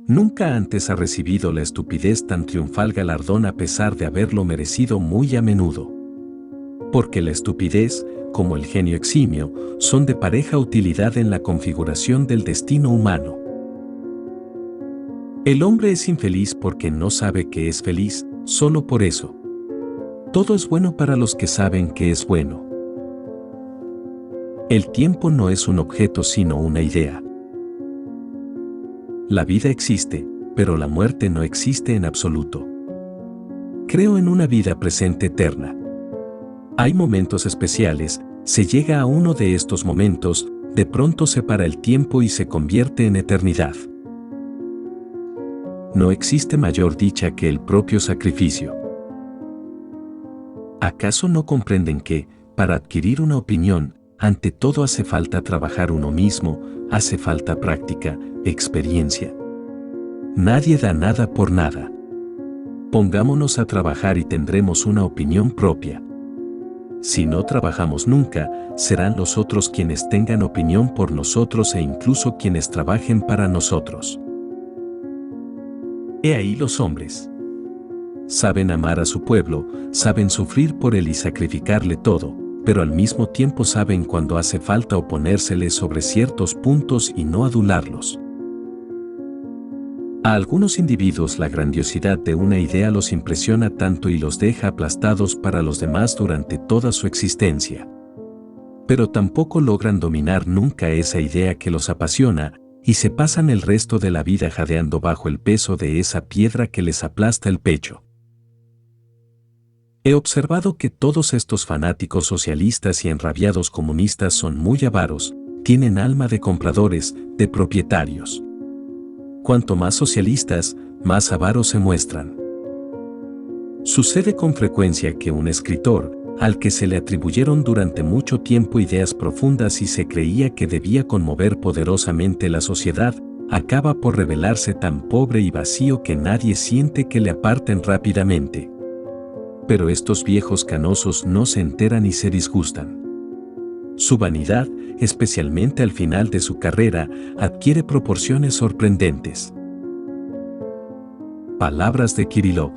Nunca antes ha recibido la estupidez tan triunfal galardón a pesar de haberlo merecido muy a menudo. Porque la estupidez, como el genio eximio, son de pareja utilidad en la configuración del destino humano. El hombre es infeliz porque no sabe que es feliz, solo por eso. Todo es bueno para los que saben que es bueno. El tiempo no es un objeto sino una idea. La vida existe, pero la muerte no existe en absoluto. Creo en una vida presente eterna. Hay momentos especiales, se llega a uno de estos momentos, de pronto se para el tiempo y se convierte en eternidad. No existe mayor dicha que el propio sacrificio. ¿Acaso no comprenden que, para adquirir una opinión, ante todo hace falta trabajar uno mismo, hace falta práctica, experiencia? Nadie da nada por nada. Pongámonos a trabajar y tendremos una opinión propia. Si no trabajamos nunca, serán los otros quienes tengan opinión por nosotros e incluso quienes trabajen para nosotros. He ahí los hombres. Saben amar a su pueblo, saben sufrir por él y sacrificarle todo, pero al mismo tiempo saben cuando hace falta oponérseles sobre ciertos puntos y no adularlos. A algunos individuos la grandiosidad de una idea los impresiona tanto y los deja aplastados para los demás durante toda su existencia. Pero tampoco logran dominar nunca esa idea que los apasiona y se pasan el resto de la vida jadeando bajo el peso de esa piedra que les aplasta el pecho. He observado que todos estos fanáticos socialistas y enrabiados comunistas son muy avaros, tienen alma de compradores, de propietarios. Cuanto más socialistas, más avaros se muestran. Sucede con frecuencia que un escritor, al que se le atribuyeron durante mucho tiempo ideas profundas y se creía que debía conmover poderosamente la sociedad, acaba por revelarse tan pobre y vacío que nadie siente que le aparten rápidamente. Pero estos viejos canosos no se enteran y se disgustan. Su vanidad, especialmente al final de su carrera, adquiere proporciones sorprendentes. Palabras de Kirillov.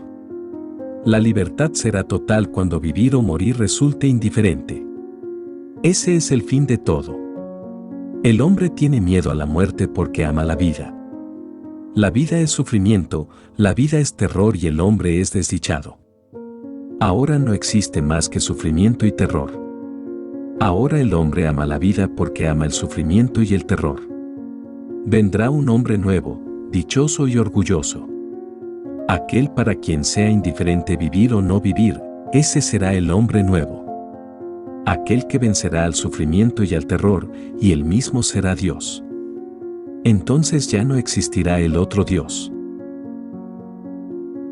La libertad será total cuando vivir o morir resulte indiferente. Ese es el fin de todo. El hombre tiene miedo a la muerte porque ama la vida. La vida es sufrimiento, la vida es terror y el hombre es desdichado. Ahora no existe más que sufrimiento y terror. Ahora el hombre ama la vida porque ama el sufrimiento y el terror. Vendrá un hombre nuevo, dichoso y orgulloso. Aquel para quien sea indiferente vivir o no vivir, ese será el hombre nuevo. Aquel que vencerá al sufrimiento y al terror, y él mismo será Dios. Entonces ya no existirá el otro Dios.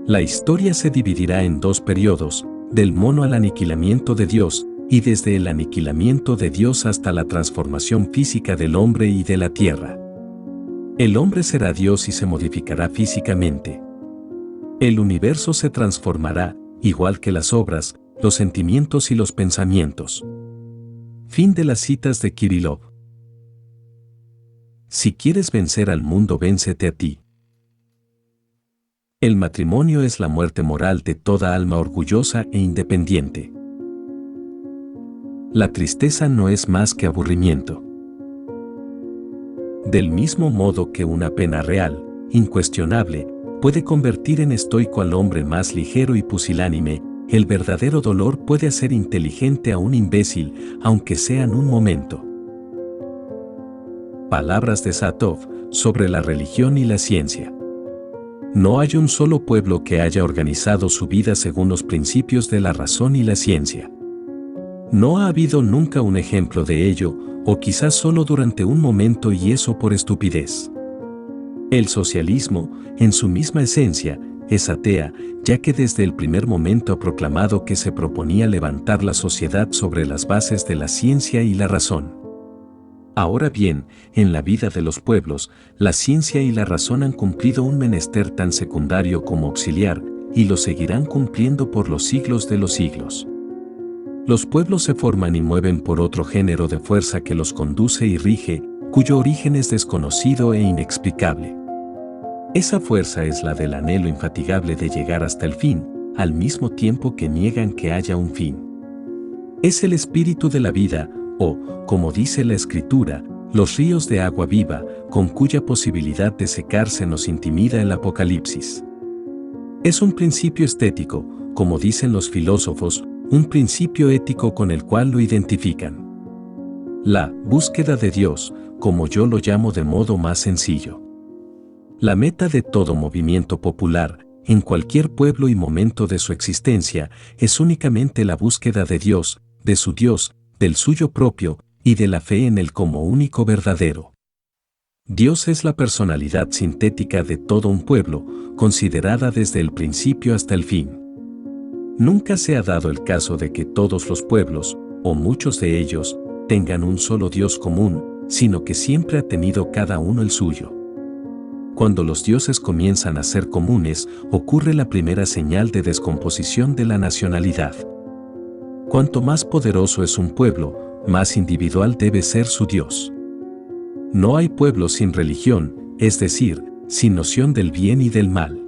La historia se dividirá en dos periodos, del mono al aniquilamiento de Dios, y desde el aniquilamiento de Dios hasta la transformación física del hombre y de la tierra. El hombre será Dios y se modificará físicamente. El universo se transformará, igual que las obras, los sentimientos y los pensamientos. Fin de las citas de Kirillov. Si quieres vencer al mundo, véncete a ti. El matrimonio es la muerte moral de toda alma orgullosa e independiente. La tristeza no es más que aburrimiento. Del mismo modo que una pena real, incuestionable, puede convertir en estoico al hombre más ligero y pusilánime, el verdadero dolor puede hacer inteligente a un imbécil, aunque sea en un momento. Palabras de Satov sobre la religión y la ciencia. No hay un solo pueblo que haya organizado su vida según los principios de la razón y la ciencia. No ha habido nunca un ejemplo de ello, o quizás solo durante un momento y eso por estupidez. El socialismo, en su misma esencia, es atea, ya que desde el primer momento ha proclamado que se proponía levantar la sociedad sobre las bases de la ciencia y la razón. Ahora bien, en la vida de los pueblos, la ciencia y la razón han cumplido un menester tan secundario como auxiliar, y lo seguirán cumpliendo por los siglos de los siglos. Los pueblos se forman y mueven por otro género de fuerza que los conduce y rige, cuyo origen es desconocido e inexplicable. Esa fuerza es la del anhelo infatigable de llegar hasta el fin, al mismo tiempo que niegan que haya un fin. Es el espíritu de la vida, o, como dice la Escritura, los ríos de agua viva, con cuya posibilidad de secarse nos intimida el Apocalipsis. Es un principio estético, como dicen los filósofos, un principio ético con el cual lo identifican. La búsqueda de Dios, como yo lo llamo de modo más sencillo. La meta de todo movimiento popular, en cualquier pueblo y momento de su existencia, es únicamente la búsqueda de Dios, de su Dios, del suyo propio, y de la fe en Él como único verdadero. Dios es la personalidad sintética de todo un pueblo, considerada desde el principio hasta el fin. Nunca se ha dado el caso de que todos los pueblos, o muchos de ellos, tengan un solo Dios común, sino que siempre ha tenido cada uno el suyo. Cuando los dioses comienzan a ser comunes, ocurre la primera señal de descomposición de la nacionalidad. Cuanto más poderoso es un pueblo, más individual debe ser su Dios. No hay pueblo sin religión, es decir, sin noción del bien y del mal.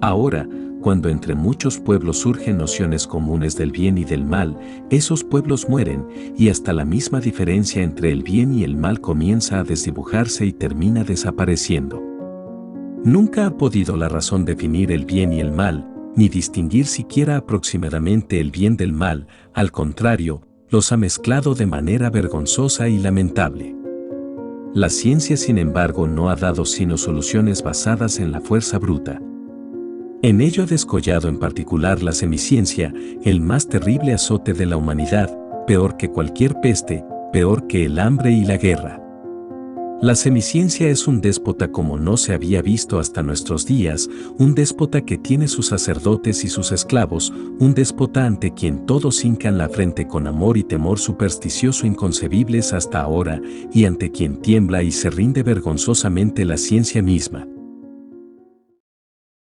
Ahora, cuando entre muchos pueblos surgen nociones comunes del bien y del mal, esos pueblos mueren, y hasta la misma diferencia entre el bien y el mal comienza a desdibujarse y termina desapareciendo. Nunca ha podido la razón definir el bien y el mal, ni distinguir siquiera aproximadamente el bien del mal, al contrario, los ha mezclado de manera vergonzosa y lamentable. La ciencia, sin embargo, no ha dado sino soluciones basadas en la fuerza bruta. En ello ha descollado en particular la semiciencia, el más terrible azote de la humanidad, peor que cualquier peste, peor que el hambre y la guerra. La semiciencia es un déspota como no se había visto hasta nuestros días, un déspota que tiene sus sacerdotes y sus esclavos, un déspota ante quien todos hincan la frente con amor y temor supersticioso inconcebibles hasta ahora, y ante quien tiembla y se rinde vergonzosamente la ciencia misma.